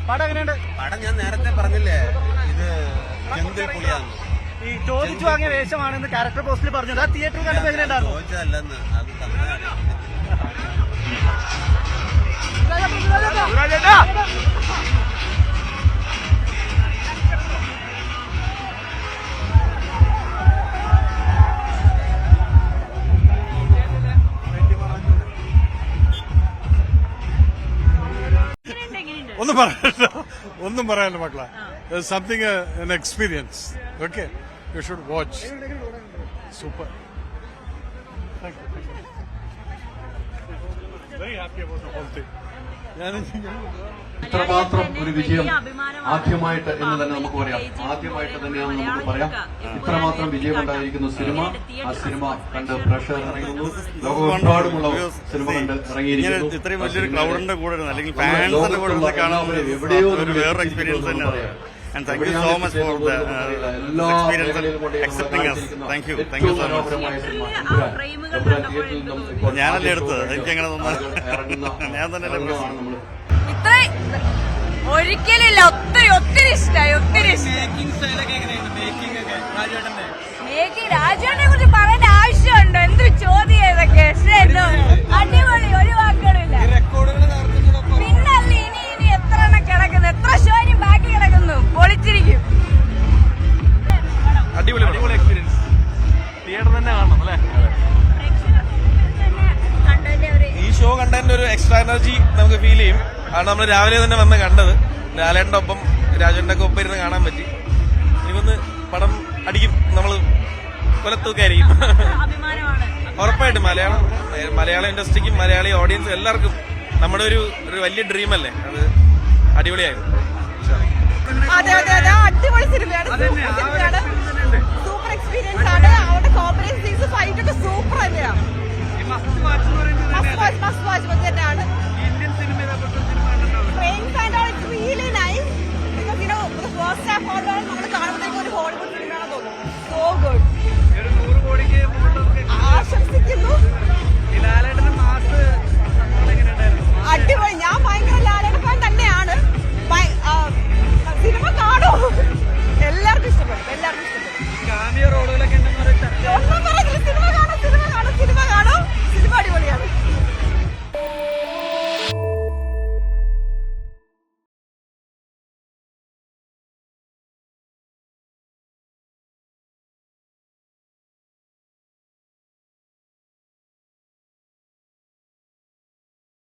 പടം എങ്ങനെയുണ്ട്? പടം ഞാൻ നേരത്തെ പറഞ്ഞില്ലേ, ഇത് ചെന്തിൽ പുളിയാണ്. ഈ ചോദിച്ചു വാങ്ങിയ വേഷമാണെന്ന് ക്യാരക്ടർ പോസ്റ്റിൽ പറഞ്ഞത്. ആ തിയേറ്ററിൽ കണ്ടപ്പോൾ എങ്ങനെയുണ്ടായിരുന്നു? ചോദിച്ചതല്ലെന്ന്, അത് തന്നതാണ്. ഒന്നും പറയാനില്ല മക്കളെ. Something an experience. Okay, you should watch. Super. Thank you. Very happy about the whole thing. ഇത്രമാത്രം ഒരു വിജയം ആദ്യമായിട്ട് എന്ന് തന്നെ നമുക്ക് പറയാം. ആദ്യമായിട്ട് തന്നെയാണെന്ന് നമുക്ക് പറയാം. ഇത്രമാത്രം വിജയമുണ്ടായിരിക്കുന്ന സിനിമ, ആ സിനിമ കണ്ട് പ്രേക്ഷകർ ഇറങ്ങുന്നു. ലോകമെമ്പാടുമുള്ള സിനിമ കണ്ട് ഇറങ്ങിയിരിക്കുന്നു. ഇത്രയും വലിയൊരു ക്രൗഡിന്റെ കൂടെ അല്ലെങ്കിൽ ഫാൻസിന്റെ കൂടെ കാണാൻ എവിടെയോ വേറൊരു എക്സ്പീരിയൻസ് തന്നെയാണ്. And thank you so much for the experience and accepting us. Thank you so much. ഞാനല്ലേ എടുത്തത്, എനിക്കങ്ങനെ തോന്നുന്നു. ഞാൻ തന്നെ ഒരിക്കലില്ല. ഒത്തിരി ഇഷ്ടമായി. രാജുവിനെ കുറിച്ച് പറയേണ്ട ആവശ്യമുണ്ടോ? എന്തൊരു ചോദ്യം ഇതൊക്കെ. അടിപൊളി, ഒരു വാക്കുകളില്ല. പിന്നല്ല ഇനി എത്ര എണ്ണം കിടക്കുന്നു, എത്ര ഷോ ഇനി ബാക്കി കിടക്കുന്നു. പൊളിച്ചിരിക്കും. അടിപൊളി എക്സ്പീരിയൻസ്. തിയേറ്റർ തന്നെ കാണണം അല്ലേ? ഈ ഷോ കണ്ടതിന്റെ ഒരു എക്സ്ട്രാ എനർജി നമുക്ക് ഫീൽ ചെയ്യും. കാരണം നമ്മൾ രാവിലെ തന്നെ വന്ന് കണ്ടത്. ലാലേട്ടന്റെ ഒപ്പം രാജേട്ടന്റെ ഒക്കെ ഒപ്പം ഇരുന്ന് കാണാൻ പറ്റി. എനിക്കൊന്ന് പടം അടിക്കും, നമ്മള് കൊലത്തൂക്കായിരിക്കും. ഉറപ്പായിട്ടും മലയാള ഇൻഡസ്ട്രിക്കും മലയാളി ഓഡിയൻസും എല്ലാവർക്കും നമ്മുടെ ഒരു വലിയ ഡ്രീം അല്ലേ, അത് അടിപൊളിയായിരുന്നു. അതെ, അടിപൊളി സിനിമയാണ്. സൂപ്പർ എക്സ്പീരിയൻസ് ആണ്. അവരുടെ കോമ്പറേഷൻ ഫൈറ്റ് ഒക്കെ സൂപ്പർ തന്നെയാണ്. Must watch